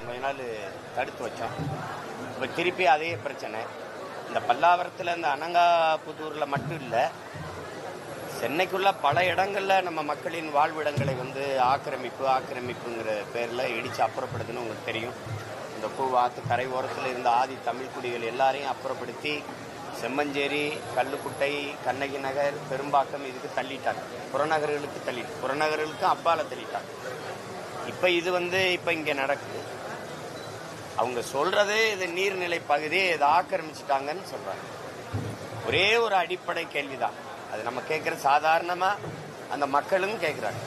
கொஞ்ச நாள் தடுத்து வச்சோம். இப்போ திருப்பி அதே பிரச்சனை. இந்த பல்லாவரத்தில் இந்த அனங்காபுதூரில் மட்டும் இல்லை, சென்னைக்குள்ள பல இடங்களில் நம்ம மக்களின் வாழ்விடங்களை வந்து ஆக்கிரமிப்புங்கிற பேரில் இடித்து அப்புறப்படுத்துன்னு உங்களுக்கு தெரியும். இந்த பூவாத்து கரை ஓரத்தில் இருந்த ஆதி தமிழ் குடிகள் எல்லாரையும் அப்புறப்படுத்தி செம்மஞ்சேரி, கல்லுக்குட்டை, கண்ணகி நகர், பெரும்பாக்கம் இதுக்கு தள்ளிட்டாங்க. புறநகர்களுக்கு அப்பால தள்ளிட்டாங்க. இப்போ இது வந்து இப்போ இங்கே நடக்குது. அவங்க சொல்றது இது நீர்நிலை பகுதி, இதை ஆக்கிரமிச்சிட்டாங்கன்னு சொல்றாங்க. ஒரே ஒரு அடிப்படை கேள்விதான், அது நம்ம கேட்குற சாதாரணமா அந்த மக்களும் கேட்குறாங்க.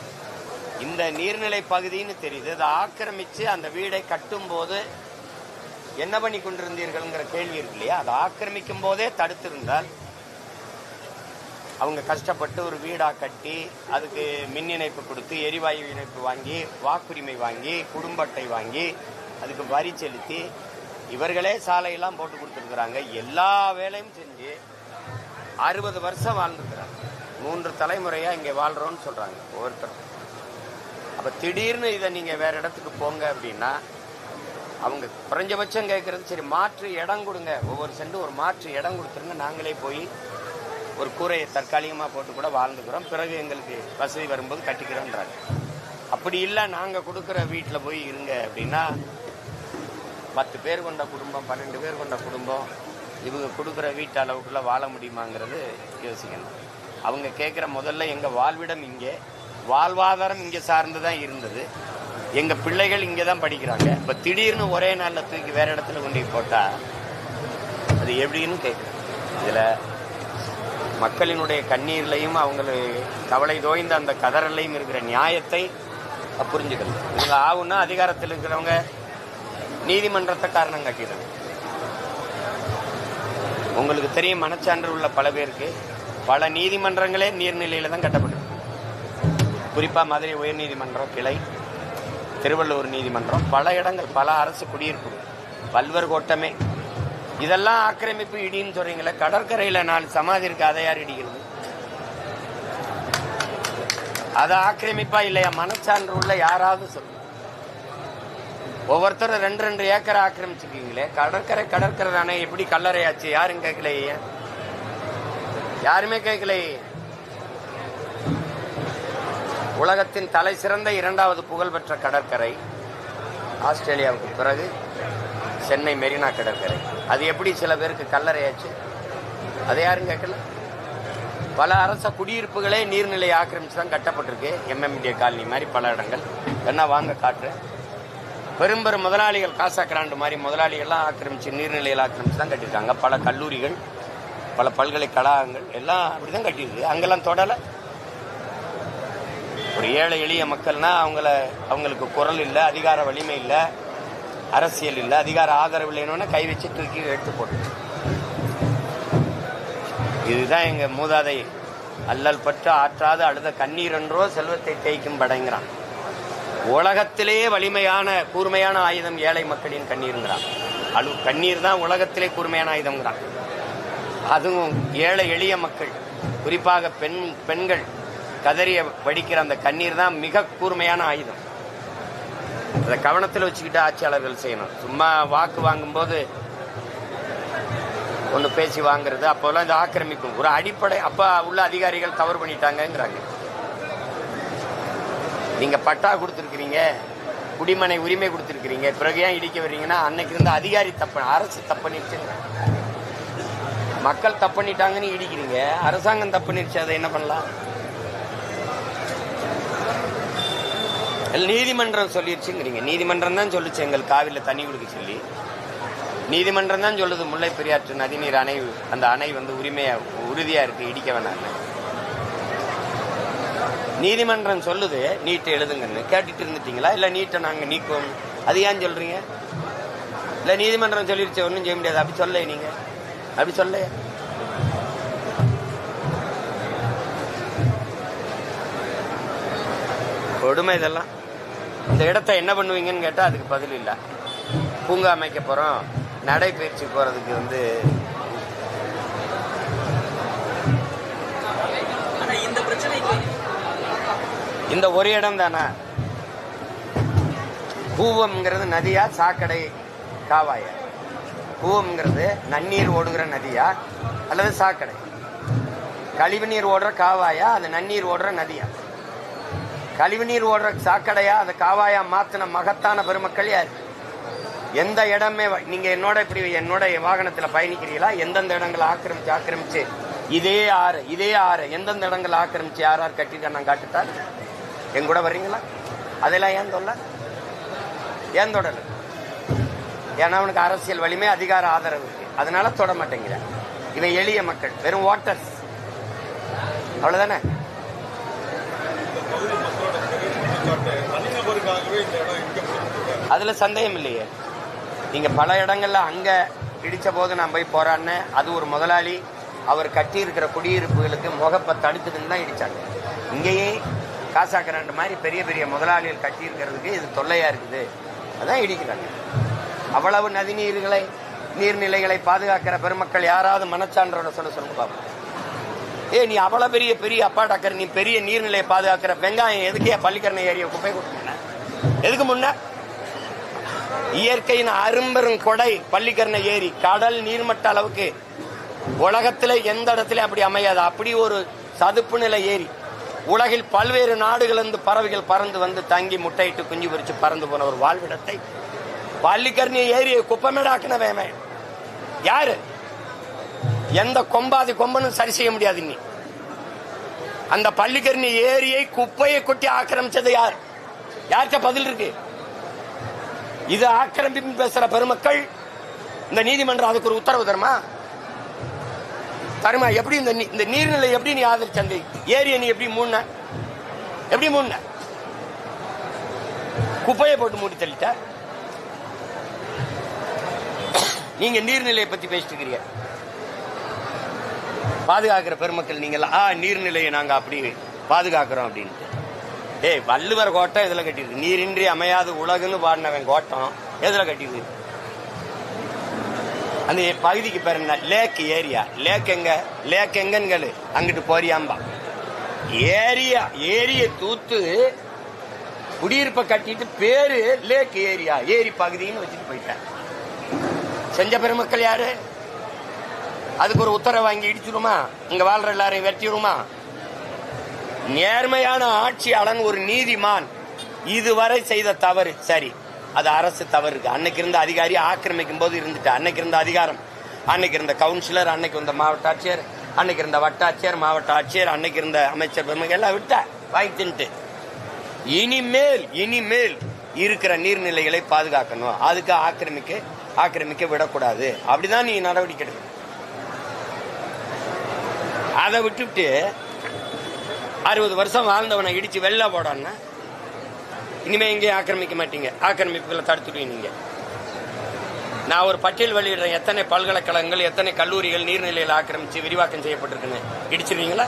இந்த நீர்நிலை பகுதின்னு தெரியுது, அதை ஆக்கிரமிச்சு அந்த வீடை கட்டும் போது என்ன பண்ணி கொண்டிருந்தீர்கள்ங்கிற கேள்வி இருக்கு இல்லையா? அதை ஆக்கிரமிக்கும் போதே தடுத்திருந்தால், அவங்க கஷ்டப்பட்டு ஒரு வீடா கட்டி அதுக்கு மின் இணைப்பு கொடுத்து, எரிவாயு இணைப்பு வாங்கி, வாக்குரிமை வாங்கி, குடும்ப அட்டை வாங்கி, அதுக்கு வரி செலுத்தி இவர்களே சாலையெல்லாம் போட்டு கொடுத்துருக்குறாங்க. எல்லா வேலையும் செஞ்சு 60 வருஷம் வாழ்ந்துருக்குறாங்க. 3 தலைமுறையா இங்கே வாழ்றோம்னு சொல்றாங்க ஒவ்வொருத்தரும். அப்ப திடீர்னு இதை நீங்க வேற இடத்துக்கு போங்க அப்படின்னா, அவங்க குறைஞ்சபட்சம் கேட்கறது, சரி மாற்று இடம் கொடுங்க, ஒவ்வொரு சென்டும் ஒரு மாற்று இடம் கொடுத்துருங்க, நாங்களே போய் ஒரு கூரையை தற்காலிகமாக போட்டு கூட வாழ்ந்துக்கிறோம், பிறகு எங்களுக்கு வசதி வரும்போது கட்டிக்கிறோன்றாங்க. அப்படி இல்லை, நாங்கள் கொடுக்குற வீட்டில் போய் இருங்க அப்படின்னா 10 பேர் கொண்ட குடும்பம், 12 பேர் கொண்ட குடும்பம் இவங்க கொடுக்குற வீட்டு அளவுக்குள்ள வாழ முடியுமாங்கிறது யோசிக்கணும். அவங்க கேட்குற முதல்ல எங்கள் வாழ்விடம் இங்கே, வாழ்வாதாரம் இங்கே சார்ந்து தான் இருந்தது, எங்கள் பிள்ளைகள் இங்கே தான் படிக்கிறாங்க. இப்போ திடீர்னு ஒரே நாளில் தூக்கி வேற இடத்துல கொண்டு போட்டால் அது எப்படின்னு கேட்குறேன். இதில் மக்களினுடைய கண்ணீர்லையும் அவங்களுக்கு கவலை தோய்ந்த அந்த கதறலையும் இருக்கிற நியாயத்தை புரிஞ்சுக்கணும். இவங்க ஆகுன்னா அதிகாரத்தில் இருக்கிறவங்க நீதிமன்றத்தை காரணம் காட்டிடுறது. உங்களுக்கு தெரியும், மனச்சான்று உள்ள பல பேருக்கு பல நீதிமன்றங்களே நீர்நிலையில தான் கட்டப்படும். குறிப்பா மதுரை உயர்நீதிமன்றம் கிளை, திருவள்ளூர் நீதிமன்றம், பல இடங்கள், பல அரசு குடியிருப்பு, பல்வர் கோட்டமே, இதெல்லாம் ஆக்கிரமிப்பு இடின்னு சொல்றீங்களே. கடற்கரையில 4 சமாதி இருக்கு, அதை யார் இடிக்கிறது? அது ஆக்கிரமிப்பா இல்லையா? மனச்சான்று உள்ள யாராவது சொல்லு. ஒவ்வொருத்தரும் 2 ஏக்கரை ஆக்கிரமிச்சுக்கீங்களே. கடற்கரை தானே, எப்படி கல்லறையாச்சு? யாரும் கேட்கலையே, யாருமே கேட்கலையே. உலகத்தின் தலை சிறந்த 2வது புகழ்பெற்ற கடற்கரை ஆஸ்திரேலியாவுக்கு பிறகு சென்னை மெரினா கடற்கரை. அது எப்படி சில பேருக்கு கல்லறையாச்சு? அதை யாரும் கேட்கல. பல அரச குடியிருப்புகளே நீர்நிலை ஆக்கிரமிச்சு தான் கட்டப்பட்டிருக்கு. எம்எம்டிஏ காலனி மாதிரி பல இடங்கள். என்ன வாங்க காட்டுறேன். பெரும் முதலாளிகள், காசா கிராண்டு மாதிரி முதலாளிகள்லாம் ஆக்கிரமிச்சு, நீர்நிலையில் ஆக்கிரமிச்சு தான் கட்டியிருக்காங்க. பல கல்லூரிகள், பல பல்கலைக்கழகங்கள் எல்லாம் அப்படிதான் கட்டியிருக்கு. அங்கெல்லாம் தொடலை. ஒரு ஏழை எளிய மக்கள்னா அவங்களுக்கு குரல் இல்லை, அதிகார வலிமை இல்லை, அரசியல் இல்லை, அதிகார ஆதரவு இல்லைன்னு கை வச்சு தூக்கி எடுத்து போட்டு. இதுதான் எங்க மூதாதை அல்லல் பற்று ஆற்றாத அழுத கண்ணீர் என்றோ செல்வத்தை தேய்க்கும் படைங்கிறான். உலகத்திலேயே வலிமையான கூர்மையான ஆயுதம் ஏழை மக்களின் கண்ணீருங்கிறான். கண்ணீர் தான் உலகத்திலே கூர்மையான ஆயுதம்ங்கிறான். அதுவும் ஏழை எளிய மக்கள், குறிப்பாக பெண்கள் கதறிய வடிக்கிற அந்த கண்ணீர் தான் மிக கூர்மையான ஆயுதம். அதை கவனத்தில் வச்சுக்கிட்டு ஆட்சியாளர்கள் செய்யணும். சும்மா வாக்கு வாங்கும்போது ஒன்று பேசி வாங்குறது, அப்போல்லாம் இது ஆக்கிரமிக்கும் ஒரு அடிப்படை. அப்ப உள்ள அதிகாரிகள் தவறு பண்ணிட்டாங்கிறாங்க. நீங்க பட்டா கொடுத்துருக்கிறீங்க, குடிமனை உரிமை கொடுத்துருக்கிறீங்க, பிறகு ஏன் இடிக்க வர்றீங்கன்னா, அன்னைக்கு இருந்த அதிகாரி அரசு தப்பண்ணிடுச்சு, மக்கள் தப்பண்ணிட்டாங்கன்னு இடிக்கிறீங்க, அரசாங்கம் தப்பண்ணிடுச்சு, அதை என்ன பண்ணலாம்? நீதிமன்றம் சொல்லிடுச்சுங்கிறீங்க. நீதிமன்றம் தான் சொல்லுச்சு எங்கள் காவிரியில் தண்ணி கொடுக்க சொல்லி. நீதிமன்றம் தான் சொல்லுது முல்லை பெரியாற்று நதிநீர் அணை, அந்த அணை வந்து உறுதியா இருக்கு, இடிக்க வேணாம். நீதிமன்றம் சொல்லுது நீட்டை எழுதுங்கன்னு. கேட்டுட்டு இருந்துட்டீங்களா? இல்ல நீட்டை நாங்க நீக்குவோம், அது ஏன் சொல்றீங்க? இல்ல நீதிமன்றம் சொல்லிருச்சு, ஒன்னும் செய்ய முடியாது, அப்படி சொல்ல. நீங்க அப்படி சொல்ல. கொடுமை இதெல்லாம். இந்த இடத்த என்ன பண்ணுவீங்கன்னு கேட்டா அதுக்கு பதில் இல்லை. பூங்கா அமைக்க போறோம், நடைபயிற்சி போறதுக்கு வந்து இந்த ஒரு இடம் தானே. கூவம்ங்கிறது நதியா சாக்கடை காவாயா? கூவம்ங்கிறது நன்னீர் ஓடுகிற நதியா அல்லது சாக்கடை? கழிவு நீர் ஓடுற காவாயா அது நன்னீர் ஓடுற நதியா? கழிவு நீர் ஓடுற சாக்கடையா அது காவாயா மாத்தின மகத்தான பெருமக்கள் யார்? எந்த இடமே நீங்க என்னோட வாகனத்துல பயணிக்கிறீங்களா? எந்தெந்த இடங்களை ஆக்கிரமிச்சு இதே ஆறு எந்தெந்த இடங்களை ஆக்கிரமிச்சு யார் கட்டிட்டு நான் காட்டுத்தார்? என் கூட வர்றீங்களா? அதெல்லாம் ஏன் தொடல? ஏன்னா அவனுக்கு அரசியல் வலிமை அதிகார ஆதரவு இருக்கு, அதனால தொட மாட்டேங்கிற. இவன் எளிய மக்கள், வெறும் வாட்டர்ஸ், அவ்வளவுதானே. அதுல சந்தேகம் இல்லையே. நீங்க பல இடங்கள்ல அங்க இடிச்ச போது நான் போய் போராடினேன். அது ஒரு முதலாளி அவர் கட்டி இருக்கிற குடியிருப்புகளுக்கு முகப்பை தடுக்குதுன்னு தான் இடிச்சாங்க. இங்கேயே காசாக்கரண்ட் மாதிரி பெரிய பெரிய முதலாளிகள் கட்டி இருக்கிறதுக்கு இது தொல்லையா இருக்குது, அதான் இடிக்கிறாங்க. அவ்வளவு நீர்நிலைகளை பாதுகாக்கிற பெருமக்கள் யாராவது மனச்சான்றோட சொல்லுங்க பாப்போம். நீ அவ்வளவு பெரிய அப்பா டாக்கர், நீ பெரிய நீர்நிலையை பாதுகாக்கிற வெங்காயம் எதுக்கே பள்ளிக்கரணை ஏரியை குப்பை கொடுக்க? எதுக்கு முன்ன இயற்கையின் அரும்பெரும் கொடை பள்ளிக்கரணை ஏரி, கடல் நீர்மட்ட அளவுக்கு உலகத்துல எந்த இடத்துல அப்படி அமையாது. அப்படி ஒரு சதுப்பு நிலை ஏரி. உலகில் பல்வேறு நாடுகளிலிருந்து பறவைகள் பறந்து வந்து தங்கி முட்டையிட்டு குஞ்சு பொறிச்சு பறந்து போன ஒரு வாழ்விடத்தை பள்ளிக்கரணை ஏரியை குப்பமேடாக்கினவே யாரு? எந்த கொம்பனும் சரி செய்ய முடியாது. நீ அந்த பள்ளிக்கரணை ஏரியை குப்பையை கொட்டி ஆக்கிரமிச்சது யார்? யார்கிட்ட பதில் இருக்கு? இது ஆக்கிரமிப்பு பேசுற பெருமக்கள் இந்த நீதிமன்றம் அதுக்கு ஒரு உத்தரவு தருமா? எப்படி இந்த நீர்நிலை எப்படி நீ ஆதரிச்ச? ஏரியை நீ எப்படி மூண? குப்பையை போட்டு மூடி தள்ளிட்ட. நீங்க நீர்நிலையை பத்தி பேசிட்டு இருக்கிறீங்க. பாதுகாக்கிற பெருமக்கள் நீங்களா நீர்நிலையை நாங்க அப்படி பாதுகாக்கிறோம் அப்படின்னு. வள்ளுவர் கோட்டம் எதுல கட்டிருக்கு? நீரின்றி அமையாது உலகுன்னு பாடினவன் கோட்டம் எதுல கட்டிருக்கு? அந்த பகுதிக்கு பேர் என்ன? லேக் ஏரியா. லேக் எங்கன்னு அங்கிட்டு போறியாம்பா. ஏரிய தூத்து குடியிருப்பை கட்டிட்டு பேரு லேக் ஏரியா, ஏரி பகுதின்னு வச்சுட்டு போயிட்டேன். செஞ்ச பெருமக்கள் யாரு? அதுக்கு ஒரு உத்தரவு வாங்கி இடிச்சிருமா? இங்க வாழ்ற எல்லாரையும் வெட்டிடுமா? நேர்மையான ஆட்சியாளன் ஒரு நீதிமான் இதுவரை செய்த தவறு சரி, அது அரசு தவறு இருக்கு. அன்னைக்கு இருந்த அதிகாரி ஆக்கிரமிக்கும் போது இருந்துட்டு, அன்னைக்கு இருந்த அதிகாரம், அன்னைக்கு இருந்த கவுன்சிலர், அன்னைக்கு இருந்த மாவட்ட ஆட்சியர், அன்னைக்கு இருந்த வட்டாட்சியர், மாவட்ட ஆட்சியர், அன்னைக்கு இருந்த அமைச்சர் பெருமக்கள் எல்லாம் விட்ட வாங்கி தின்ட்டு இனிமேல் இருக்கிற நீர்நிலைகளை பாதுகாக்கணும். அதுக்கு ஆக்கிரமிக்க விடக்கூடாது. அப்படிதான் நீ நடவடிக்கை எடுக்க. அதை விட்டுவிட்டு 60 வருஷம் வாழ்ந்தவனை இடிச்சு வெளில போடான்னா இனிமே எங்கேயும் ஆக்கிரமிக்க மாட்டீங்க. ஆக்கிரமிப்புகளை தடுத்துடுவீங்க. நான் ஒரு பட்டியல் வெளியிடுறேன். எத்தனை பல்கலைக்கழகங்கள், எத்தனை கல்லூரிகள் நீர்நிலையில் ஆக்கிரமிச்சு விரிவாக்கம் செய்யப்பட்டிருக்குன்னு. இடிச்சிருவீங்களா?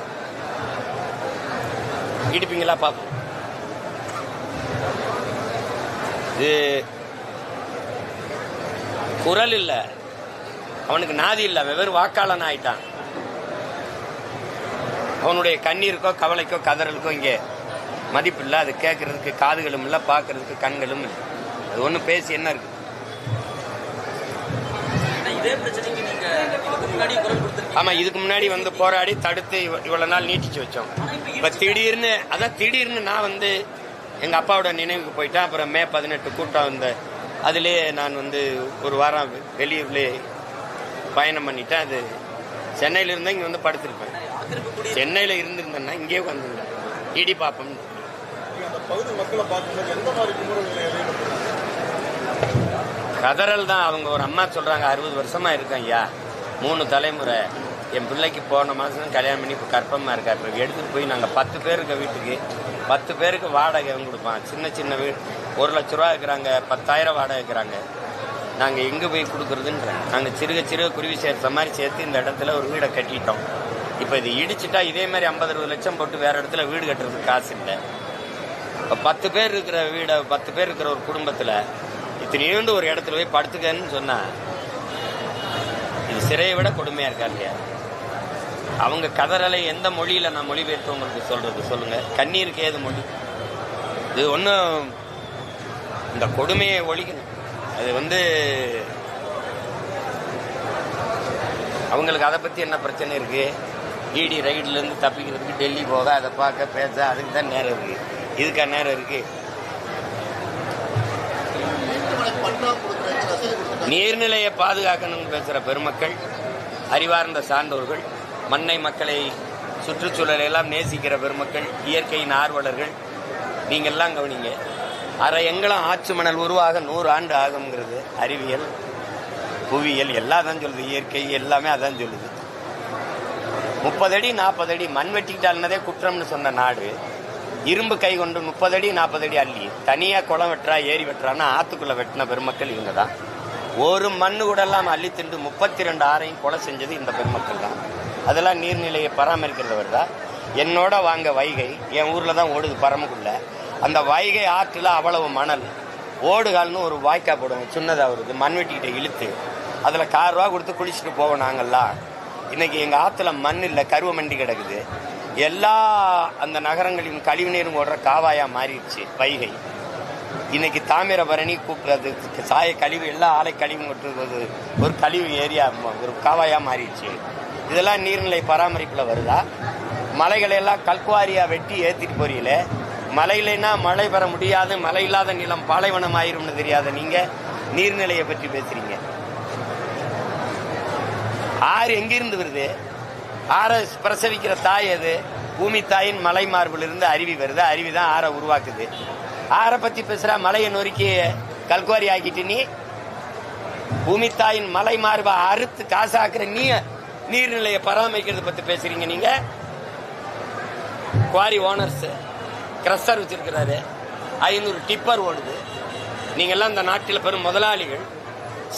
இடிப்பீங்களா? பாப்போம். இது குரல் இல்ல, அவனுக்கு நாதி இல்ல, வெறும் வாக்காளன் ஆயிட்டான். அவனுடைய கண்ணீருக்கோ கவலைக்கோ கதறலுக்கோ இங்கே மதிப்பு இல்லை. அது கேட்கறதுக்கு காதுகளும் இல்லை, பார்க்கறதுக்கு கண்களும் இல்லை. அது ஒண்ணு பேசி என்ன இருக்கு? ஆமா, இதுக்கு முன்னாடி வந்து போராடி தடுத்து இவ்வளவு நாள் நீட்டிச்சு வச்சோம். இப்ப திடீர்னு நான் வந்து எங்க அப்பாவோட நினைவுக்கு போயிட்டேன். அப்புறம் மே 18 கூட்டம் வந்து அதுலயே நான் வந்து ஒரு வாரம் வெளியே பயணம் பண்ணிட்டேன். அது சென்னையில இருந்தா இங்க வந்து படுத்திருப்பேன். சென்னையில இருந்திருந்தேன்னா இங்கே வந்துருந்தேன். இடி பாப்போம். கதறல் தான். அவங்க ஒரு அம்மா சொல்றாங்க, 60 வருஷமா இருக்கேன் ஐயா, 3 தலைமுறை. என் பிள்ளைக்கு போன மாசம் கல்யாணம் பண்ணி இப்போ கற்பமா இருக்கா. இப்போ எடுத்துட்டு போய் நாங்கள் 10 பேர் இருக்க வீட்டுக்கு 10 பேருக்கு வாடகை கொடுப்பான். சின்ன வீடு 1 லட்ச ரூபா இருக்கிறாங்க, 10,000 வாடகை இருக்கிறாங்க. நாங்கள் எங்கே போய் கொடுக்குறதுன்ற நாங்கள் சிறுக குருவி சேர்த்த மாதிரி சேர்த்து இந்த இடத்துல ஒரு வீடை கட்டிட்டோம். இப்போ இது இடிச்சுட்டா இதே மாதிரி 50-60 லட்சம் போட்டு வேற இடத்துல வீடு கட்டுறதுக்கு காசு இல்லை. இப்போ 10 பேர் இருக்கிற வீடை 10 பேர் இருக்கிற ஒரு குடும்பத்தில் இத்தனையோண்டு ஒரு இடத்துல போய் படுத்துக்கன்னு சொன்னா இது சிறையை விட கொடுமையா இருக்கா இல்லையா? அவங்க கதறலை எந்த மொழியில நான் மொழிபெயர்த்து உங்களுக்கு சொல்றது சொல்லுங்க. கண்ணீருக்கு ஏது மொழி? இது ஒன்றும் இந்த கொடுமையை ஒழிக்கணும். அது அவங்களுக்கு அதை பற்றி என்ன பிரச்சனை இருக்கு? இடி ரைட்லேருந்து தப்பிக்கிறதுக்கு டெல்லி போக, அதை பார்க்க, பேச, அதுக்கு தான் நேரம் இருக்கு. இதுக்கா நேரம் இருக்கு? நீர்நிலையை பாதுகாக்கணும்னு பேசுகிற பெருமக்கள், அறிவார்ந்த சான்றோர்கள், மண்ணை மக்களை சுற்றுச்சூழலை எல்லாம் நேசிக்கிற பெருமக்கள், இயற்கையின் ஆர்வலர்கள், நீங்கள்லாம் கவனிங்க. அரை எங்கெல்லாம் ஆற்று மணல் உருவாக 100 ஆண்டு ஆகுங்கிறது அறிவியல், புவியியல் எல்லாம் தான் சொல்லுது. இயற்கை எல்லாமே அதான் சொல்லுது. 30 அடி 40 அடி மண் வெட்டிக்கிட்டால்னதே குற்றம்னு சொன்ன நாடு, இரும்பு கை கொண்டு 30 அடி 40 அடி அள்ளி தனியாக குளம் வெட்டுறா, ஏரி வெட்டுறான்னா ஆற்றுக்குள்ளே வெட்டின பெருமக்கள் இவங்க தான். ஒரு மண்ணு கூட எல்லாம் அள்ளி திண்டு 32 ஆறையும் கொலை செஞ்சது இந்த பெருமக்கள் தான். அதெல்லாம் நீர்நிலையை பராமரிக்கிறவர் தான். என்னோட வாங்க வைகை, என் ஊரில் தான் ஓடுது பரமக்குள்ள. அந்த வைகை ஆற்றில் அவ்வளவு மணல், ஓடுகால்னு ஒரு வாய்க்கா போடுவோம், சின்னதாக வருது, மண்வெட்டிக்கிட்ட இழுத்து அதில் ₹1 கொடுத்து குளிச்சுட்டு போவோம் நாங்கள்லாம். இன்னைக்கு எங்கள் ஆற்றுல மண் இல்லை, கருவ மண்டி கிடக்குது. எல்லா அந்த நகரங்களின் கழிவு நீரும் ஓடுற காவாயாக மாறிடுச்சு வைகை. இன்னைக்கு தாமிரபரணி அது சாய கழிவு, எல்லா ஆலை கழிவு கொட்டுறது ஒரு கழிவு ஏரியா, ஒரு காவாயாக மாறிடுச்சு. இதெல்லாம் நீர்நிலை பராமரிப்பில் வருதா? மலைகளை எல்லாம் கல்குவாரியாக வெட்டி ஏற்றிட்டு போறீங்கள. மழை இல்லைன்னா மழை பெற முடியாது, மழை இல்லாத நிலம் பாலைவனம் ஆயிரும்னு தெரியாத நீங்க நீர்நிலையை பற்றி பேசுறீங்க. ஆறு எங்கிருந்து வருது? ஆறை பிரசவிக்கிற தாய் எது? பூமி தாயின் மலை மார்பிலிருந்து அருவி வருது, அருவி தான் ஆறை உருவாக்குது. ஆறை பத்தி பேசுற, மலையை நொறுக்கி கல்குவாரி ஆக்கிட்டு நீ பூமி தாயின் மலை மார்பை அறுத்து காசாக்குற நீ நீர்நிலையை பராமரிக்கிறது பத்தி பேசுறீங்க. நீங்க குவாரி ஓனர்ஸ் கிரஷர் வச்சிருக்கிறாரு, 500 டிப்பர் ஓடுது. நீங்க எல்லாம் இந்த நாட்டில் பெரும் முதலாளிகள்,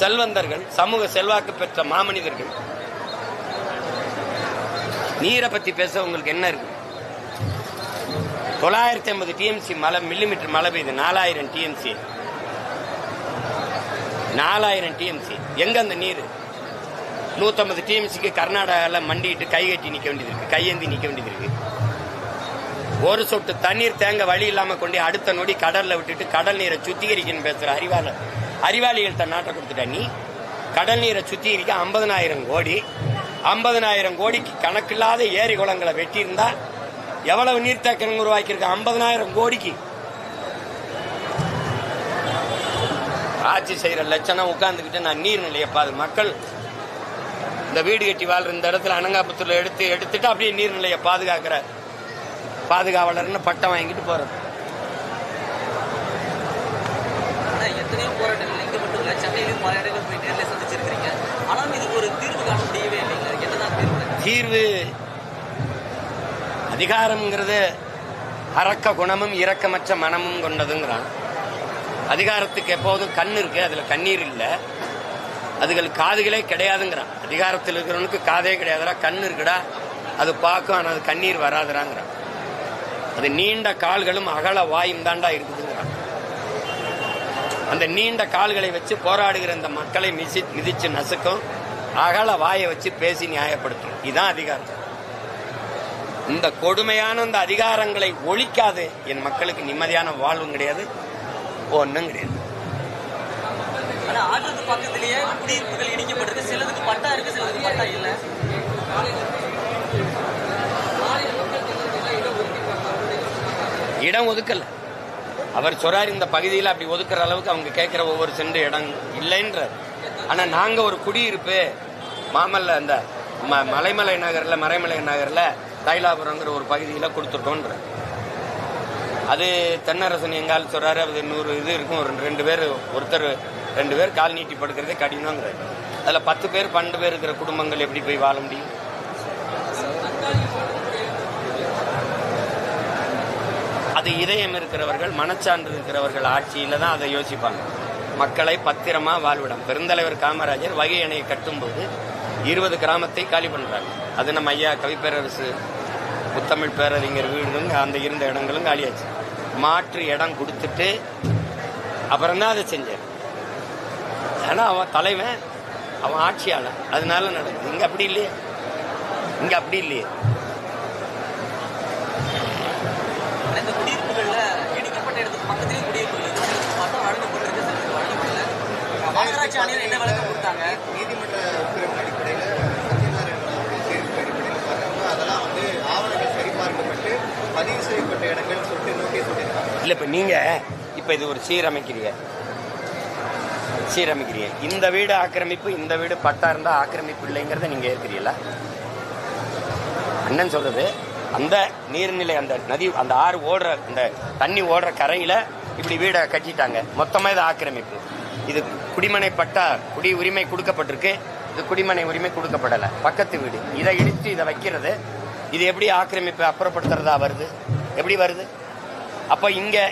செல்வந்தர்கள், சமூக செல்வாக்கு பெற்ற மாமனிதர்கள். நீரை பத்தி பேச உங்களுக்கு என்ன இருக்கு? 950 டிஎம்சி மழை, மில்லிமீட்டர் மழை பெய்யுது. 4000 டிஎம்சி, 4000 டிஎம்சி. எங்க அந்த நீர்? 150 டிஎம்சிக்கு கர்நாடகாவில் மண்டிட்டு கை கட்டி நிக்க வேண்டியது இருக்கு, கையேந்தி நிக்க வேண்டியது இருக்கு. ஒரு சொட்டு தண்ணீர் தேங்க வழி இல்லாம கொண்டு அடுத்த நொடி கடல்ல விட்டுட்டு கடல் நீரை சுத்திகரிக்கணும் பேசுற அறிவாளிகள் தன் நாட்டை கொடுத்துட்டா. நீ கடல் நீரை சுத்திகரிக்க 50,000 கோடி, 50,000 கோடிக்கு கணக்கில்லாத ஏரி குளங்களை வெட்டி இருந்தா எவ்வளவு நீர்த்தேக்கம் உருவாக்கியிருக்க? 50,000 கோடிக்கு. ஆட்சி செய்யற லட்சணம் உட்கார்ந்துக்கிட்டு நான் நீர்நிலையை மக்கள் இந்த வீடு கட்டி வாழ்ற இந்த இடத்துல அனங்காபுத்தூர்ல எடுத்துட்டு அப்படியே நீர்நிலையை பாதுகாக்கிற பாதுகாவலர்னு பட்டம் வாங்கிட்டு போறது. எத்தனையோ போராட்டங்கள் இங்க மட்டும் இல்ல, சென்னையிலும் பல இடங்கள் போய் நேரில் சந்திச்சிருக்கீங்க. ஆனால் இது ஒரு தீர்வு காண முடியவே இல்லைங்க. என்னதான் தீர்வு? அதிகாரம்ங்கிறது அரக்க குணமும் இரக்கமற்ற மனமும் கொண்டதுங்கிறான். அதிகாரத்துக்கு எப்போதும் கண் இருக்கு, அதுல கண்ணீர் இல்லை. அதுகளுக்கு காதுகளே கிடையாதுங்கிறான். அதிகாரத்தில் இருக்கிறவனுக்கு காதே கிடையாதுடா, கண் இருக்குடா, அது பார்க்கும், ஆனால் அது கண்ணீர் வராதுறாங்கிறான். அது நீண்ட கால்களும் அகல வாயும் தாண்டா இருக்குதுங்கிறான். அந்த நீண்ட கால்களை வச்சு போராடுகிற இந்த மக்களை மிதிச்சு நசுக்கும், அகல வாயை வச்சு பேசி நியாயப்படுத்தும். இதுதான் அதிகாரம். இந்த கொடுமையான இந்த அதிகாரங்களை ஒழிக்காது என் மக்களுக்கு நிம்மதியான வாழ்வும் கிடையாது, ஒன்றும் கிடையாது. பக்கத்திலேயே குடியிருப்புகள் இடிக்கப்பட்டிருக்கு, சிலதுக்கு பட்டா இருக்கு, சிலதுக்கு பட்டா இல்லை. இடம் ஒதுக்கல. அவர் சொல்றாரு இந்த பகுதியில் அப்படி ஒதுக்குற அளவுக்கு அவங்க கேட்கிற ஒவ்வொரு சென்ட் இடம் இல்லைன்றார். ஆனா நாங்க ஒரு குடியிருப்பு மாமல்ல அந்த மலைமலை நகர்ல, மறைமலை நகர்ல தைலாபுரங்கிற ஒரு பகுதியில கொடுத்துட்டோன்ற. அது தென்னரசன் எங்கால் சொல்றாரு, அது 100 இது இருக்கும், ஒரு 2 பேர், ஒருத்தர் 2 பேர் கால் நீட்டி படுக்கிறதே கடினங்கிறாரு. அதுல 10 பேர் 12 பேர் இருக்கிற குடும்பங்கள் எப்படி போய் வாழ முடியும்? அது இதயம் இருக்கிறவர்கள், மனச்சான்று இருக்கிறவர்கள் ஆட்சியில தான் அதை யோசிப்பாங்க. மக்களை பத்திரமா வாழ்விடம். பெருந்தலைவர் காமராஜர் வைகை அணையை கட்டும்போது 20 கிராமத்தை காலி பண்றாங்க. அது நம்ம ஐயா கவிப்பேரரசு முத்தமிழ் பேரறிஞர் வீடுங்க, அந்த இருந்த இடங்களும் காலியாச்சு. மாற்று இடம் கொடுத்துட்டு அப்புறம் தான் அதை செஞ்சார். ஆனா அவன் தலைவன், அவன் ஆட்சியாளர், அதனால நடக்குது. இங்க அப்படி இல்லையே, இங்க அப்படி இல்லையே. இந்த குடியிருப்புகள்ல இடிக்கப்பட்ட இடத்துக்கு பக்கத்திலேயே குடியிருப்புகள் மாநகராட்சி ஆணையர் என்ன விளக்கம் கொடுத்தாங்க? நீதிமன்ற உத்தரவின் அடிப்படையில் அதெல்லாம் வந்து ஆவணங்கள் சரிபார்க்கப்பட்டு பதிவு செய்யப்பட்ட இடங்கள் சொல்லிட்டு நோட்டீஸ் சொல்லியிருக்காங்க. இல்லை, இப்போ நீங்கள் இப்போ இது ஒரு சீரமைக்கிறீங்க. இந்த வீடு ஆக்கிரமிப்பு, இந்த வீடு பட்டா இருந்தால் ஆக்கிரமிப்பு இல்லைங்கிறத நீங்கள் ஏற்கிறீங்களா? அண்ணன் சொல்றது அந்த நீர்நிலை, அந்த நதி, அந்த ஆறு ஓடுற, அந்த தண்ணி ஓடுற கரையில் இப்படி வீடை கட்டிட்டாங்க, மொத்தமாக இது ஆக்கிரமிப்பு. இது குடிமனை பட்டா, குடி உரிமை கொடுக்கப்பட்டிருக்கு, இது குடிமனை உரிமை கொடுக்கப்படலை, பக்கத்து வீடு. இதை இடித்து இதை வைக்கிறது, இது எப்படி ஆக்கிரமிப்பு அப்புறப்படுத்துறதா வருது? எப்படி வருது? அப்போ இங்கே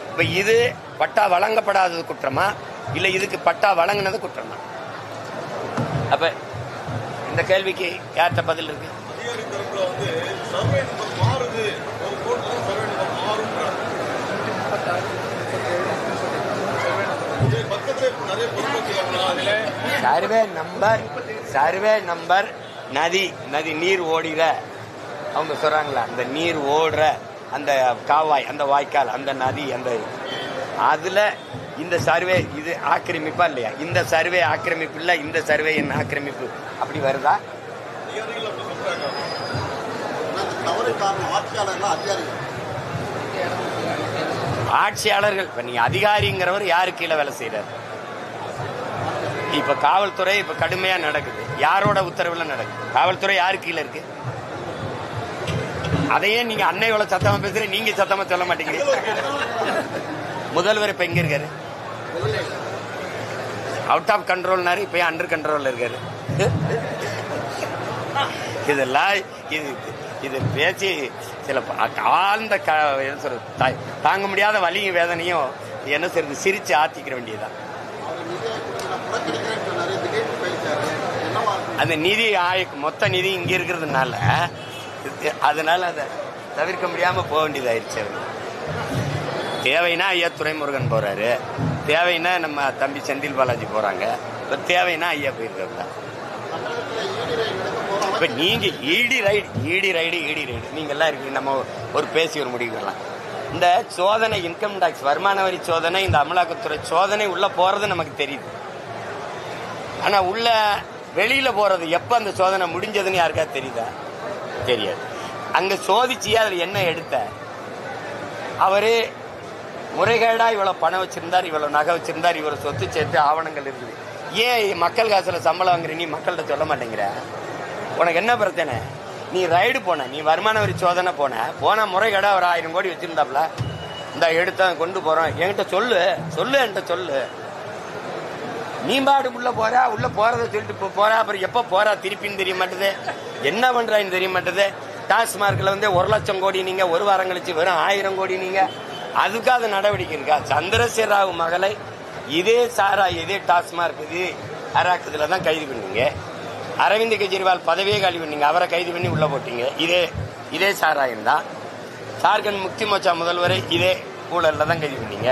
இப்போ இது பட்டா வழங்கப்படாதது குற்றமா, இல்லை இதுக்கு பட்டா வழங்கினது குற்றமா? அப்போ இந்த கேள்விக்கு யார்கிட்ட பதில் இருக்கு? அதிகாரி தரப்புல வந்து சர்வே நம்பர் மாறுது, ஒரு கோர்ட்ல சர்வே நம்பர் மாறும்ன்றாங்க. பக்கத்துல நிறைய சர்வே நம்பர் நதி நீர் ஓடுற, அவங்க சொல்றாங்களா, அந்த நீர் ஓடுற அந்த காவாய், அந்த வாய்க்கால், அந்த நதி, அந்த அதுல இந்த சர்வே இது ஆக்கிரமிப்பா இல்லையா? இந்த சர்வே ஆக்கிரமிப்பு இல்ல, இந்த சர்வே என்ன ஆக்கிரமிப்பு, அப்படி வருதா? ஆட்சியாளர்கள். இப்ப நீ அதிகாரிங்கிறவர் யாரு கீழே வேலை செய்யறாரு? இப்ப காவல்துறை இப்ப கடுமையா நடக்குது, யாரோட உத்தரவுல நடக்குது? காவல்துறை யாரு கீழே இருக்கு? அதையே நீங்க அன்னையோட சத்தமா பேசுற, நீங்க சத்தமா சொல்ல மாட்டேங்கிறீங்க. முதல்வர் இப்ப எங்க இருக்காரு? அவுட் ஆஃப் கண்ட்ரோல்னாரு, இப்ப அண்டர் கண்ட்ரோல்ல இருக்காரு. இதெல்லாம் இது பேச்சு சில ஆழ்ந்த தாங்க முடியாத வலியும் வேதனையும் என்ன செய்யறது, சிரிச்சு ஆத்திக்கிற வேண்டியதுதான். அந்த நிதி மொத்த நிதி இங்க இருக்கிறதுனால, அதனால அதை தவிர்க்க முடியாம போக வேண்டியதாயிருச்சு. அவர் தேவைன்னா ஐயா துரைமுருகன் போறாரு, தேவைன்னா நம்ம தம்பி செந்தில் பாலாஜி போறாங்க, இப்ப தேவைன்னா ஐயா போயிருக்காங்க. இப்ப நீங்க ஈடி ரைடு நீங்க எல்லாம் இருக்கீங்க, நம்ம ஒரு பேசி ஒரு முடிவு வரலாம். இந்த சோதனை, இன்கம் டாக்ஸ் வருமான வரி சோதனை, இந்த அமலாக்கத்துறை சோதனை உள்ள போறது நமக்கு தெரியுது. ஆனா உள்ள வெளியில போறது எப்ப அந்த சோதனை முடிஞ்சதுன்னு யாருக்கா தெரியுதா? தெரியாது. அங்க சோதிச்சியா அதுல என்ன எடுத்த? அவரு முறைகேடா இவ்வளவு பணம் வச்சிருந்தார், இவ்வளவு நகை வச்சிருந்தார், இவ்வளவு சொத்து சேர்த்து ஆவணங்கள் இருக்குது. ஏன் மக்கள் காசுல சம்பளம் வாங்குற நீ மக்கள்கிட்ட சொல்ல மாட்டேங்கிற? உனக்கு என்ன பிரச்சனை? நீ ரைடு போன, நீ வருமான வரி சோதனை போன முறைகேடா ஒரு 1000 கோடி வச்சிருந்தாப்ல, இந்த எடுத்த கொண்டு போறோம், என்கிட்ட சொல்லு என்கிட்ட சொல்லு. நீ பாடு உள்ள போறத சொல்லிட்டு போறா, அப்புறம் எப்ப போறா திருப்பின்னு தெரிய மாட்டேது, என்ன பண்றான்னு தெரிய மாட்டேது. டாஸ்மார்க்ல 1,00,000 கோடி நீங்க, ஒரு வாரம் கழிச்சு வெறும் 1000 கோடி நீங்க, அதுக்காக நடவடிக்கை இருக்கா? சந்திரசேகர ராவ் மகளை இதே சாரா, இதே டாஸ்மார்க், இதே அராக்குதுல தான் கைது பண்ணீங்க. அரவிந்த் கெஜ்ரிவால் பதவியே காலி பண்ணீங்க, அவரை கைது பண்ணி உள்ள போட்டீங்க. இதே சாராயம் தான். ஜார்க்கண்ட் முக்தி மோர்ச்சா முதல்வரை இதே ஊழல்ல தான் கைது பண்ணீங்க.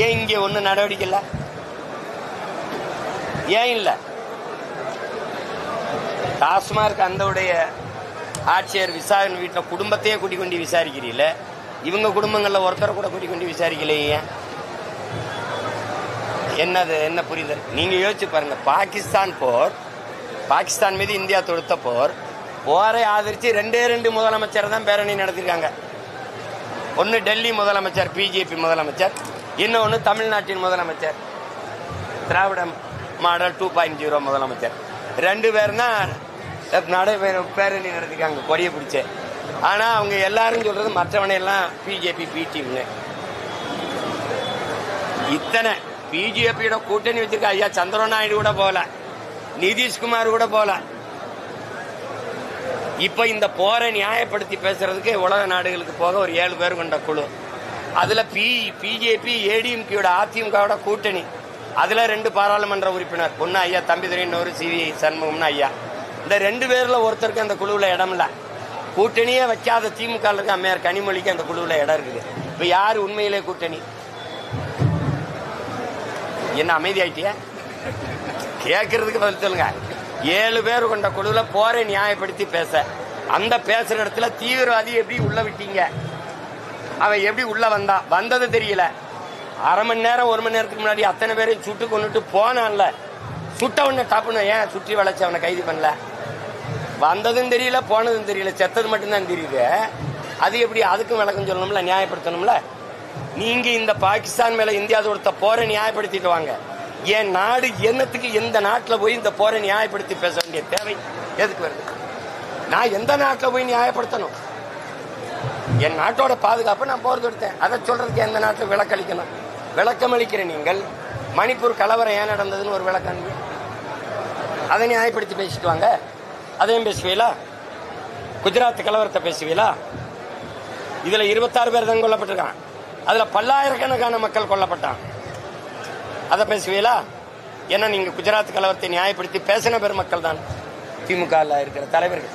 ஏன் இங்க ஒன்னும் நடவடிக்கை இல்ல? ஏன் இல்ல? டாஸ்மார்க் அந்த ஆட்சியர் விசாரணை வீட்டில் குடும்பத்தையே கூட்டி கொண்டு விசாரிக்கிறீங்கள, இவங்க குடும்பங்கள்ல ஒருத்தரை கூட கூட்டி கொண்டு விசாரிக்கலையே. என்ன புரியுது? நீங்க யோசிச்சு பாருங்க. பாகிஸ்தான் மீது இந்தியா தொடுத்த போரை ஆதரிச்சு 2 முதலமைச்சர் தான் பேரணி நடத்திருக்காங்க. ஒன்னு டெல்லி முதலமைச்சர் பிஜேபி முதலமைச்சர், இன்னொன்னு தமிழ்நாட்டின் முதலமைச்சர் திராவிட மாடல் 2.0 முதலமைச்சர். 2 பேர் தான் பேரணி நடத்திருக்காங்க கொடியை பிடிச்ச. ஆனா அவங்க எல்லாரும் சொல்றது மற்றவனை எல்லாம் பிஜேபி பி டீம்னு. இத்தனை பிஜேபியோட கூட்டணி வச்சிருக்க ஐயா சந்திரபாபு நாயுடு கூட போல, நிதிஷ்குமார் கூட போல. இப்ப இந்த போரை நியாயப்படுத்தி பேசுறதுக்கு உலக நாடுகளுக்கு போக ஒரு 7 பேர் கொண்ட குழு. அதுல பிஜேபி ஏடிஎம்கேயோட அதிமுகவோட கூட்டணி, அதுல 2 பாராளுமன்ற உறுப்பினர், ஒன்னு ஐயா தம்பிதுரை, இன்னொரு சிவி சண்முகம்னு ஐயா. இந்த 2 பேர்ல ஒருத்தருக்கு அந்த குழுவுல இடம் இல்ல. கூட்டணியே வைக்காத திமுக இருக்க அம்மையார் கனிமொழிக்கு அந்த குழுவுல இடம் இருக்குது. இப்ப யாரு உண்மையிலே கூட்டணி? என்ன அமைதி ஆயிட்டியா? கேட்கறதுக்கு பதில் சொல்லுங்க. 7 பேர் கொண்ட குழுல போரை நியாயப்படுத்தி பேச, அந்த பேசுற இடத்துல தீவிரவாதி எப்படி உள்ள விட்டீங்க, அவன் எப்படி உள்ள வந்தது தெரியல. அரை மணி நேரம் 1 மணி நேரத்துக்கு முன்னாடி அத்தனை பேரையும் சுட்டு கொண்டுட்டு போனான்ல, சுட்ட உடனே டப்புன்னு ஏன் சுற்றி வளைச்சு அவனை கைது பண்ணல? வந்ததும் தெரியல, போனதும் தெரியல, செத்தது மட்டும்தான் தெரியுது. அது எப்படி? அதுக்கும் விளக்கம் சொல்லணும்ல, நியாயப்படுத்தணும்ல. நீங்க இந்த பாகிஸ்தான் மேல இந்தியா தொடுத்த போரை நியாயப்படுத்திட்டு வாங்க. என் நாடு என்னத்துக்கு எந்த நாட்டில் போய் இந்த போரை நியாயப்படுத்தி பேச வேண்டிய தேவை எதுக்கு வருது? நான் எந்த நாட்டில் போய் நியாயப்படுத்தணும்? என் நாட்டோட பாதுகாப்பை நான் போர் தொடுத்தேன். அதை சொல்றதுக்கு எந்த நாட்டில் விளக்களிக்கணும்? விளக்கம் அளிக்கிற நீங்கள் மணிப்பூர் கலவரம் ஏன் நடந்ததுன்னு ஒரு விளக்கம், அதை நியாயப்படுத்தி பேசிட்டு வாங்க. அதையும் பேசுவீங்களா? குஜராத் கலவரத்தை பேசுவீங்களா? இதுல 26 பேர் தான் கொல்லப்பட்டிருக்கான், அதுல பல்லாயிரக்கணக்கான மக்கள் கொல்லப்பட்டான். அதை பேசுவீங்களா? ஏன்னா நீங்க குஜராத் கலவரத்தை நியாயப்படுத்தி பேசின பெருமக்கள் தான் திமுக இருக்கிற தலைவர்கள்.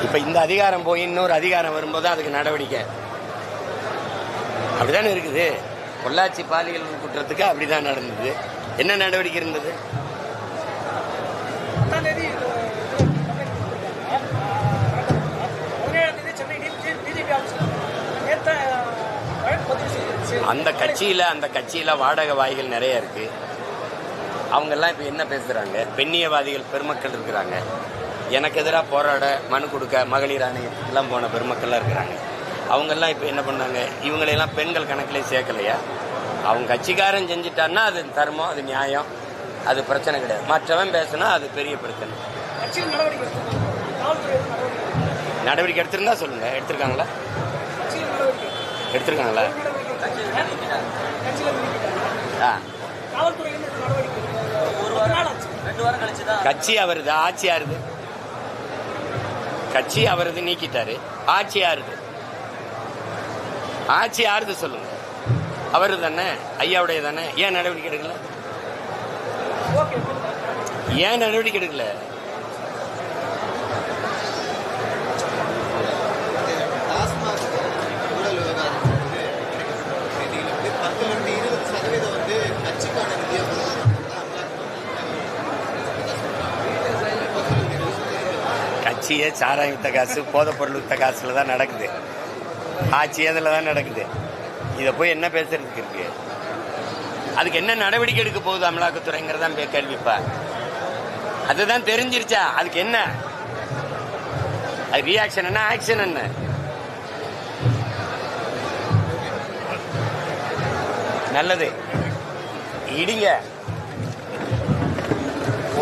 இப்ப இந்த அதிகாரம் போய் இன்னொரு அதிகாரம் வரும்போது அதுக்கு நடவடிக்கை அப்படிதானே இருக்குது. பொள்ளாச்சி பாலியல் குற்றத்துக்கு அப்படிதான் நடந்தது. என்ன நடவடிக்கை இருந்தது? அந்த கட்சியில வாடகை வாய்கள் நிறைய இருக்கு. அவங்க எல்லாம் இப்ப என்ன பேசுறாங்க? பெண்ணியவாதிகள் பெருமக்கள் இருக்கிறாங்க, எனக்கு எதிராக போராட மனு கொடுக்க மகளிர் ஆணையத்துக்கெல்லாம் போன பெருமக்கள்லாம் இருக்கிறாங்க. அவங்கெல்லாம் இப்போ என்ன பண்ணாங்க? இவங்களையெல்லாம் பெண்கள் கணக்கிலே சேர்க்கலையா? அவங்க கட்சிக்காரன் செஞ்சுட்டான்னா அது தர்மம், அது நியாயம், அது பிரச்சனை கிடையாது. மற்றவன் பேசினா அது பெரிய பிரச்சனை. நடவடிக்கை எடுத்திருந்தா சொல்லுங்க. எடுத்திருக்காங்களா? எடுத்திருக்காங்களா? கட்சி அவருது, ஆட்சி யாருது? கட்சி அவரது நீக்கிட்டாரு, ஆட்சி யாருது? ஆட்சி யாருது சொல்லுங்க. அவரு தானே, ஐயாவுடைய தானே. ஏன் நடவடிக்கை எடுக்கல? ஏன் நடவடிக்கை எடுக்கல? கட்சியே சாராயம் வித்த காசு, போதைப் பொருள் வித்த காசுல தான் நடக்குது. ஆட்சி அதில் தான் நடக்குது. இதை போய் என்ன பேசுறதுக்கு இருக்கு? அதுக்கு என்ன நடவடிக்கை எடுக்க போகுது அமலாக்கத்துறைங்கிறதான் கேள்விப்பா. அதுதான் தெரிஞ்சிருச்சா? அதுக்கு என்ன? அது ரியாக்ஷன் என்ன, ஆக்ஷன் என்ன? நல்லது, இடிங்க.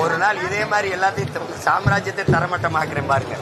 ஒரு நாள் இதே மாதிரி எல்லாத்தையும் சாம்ராஜ்யத்தை தரமட்டமாக்குறேன் பாருங்க.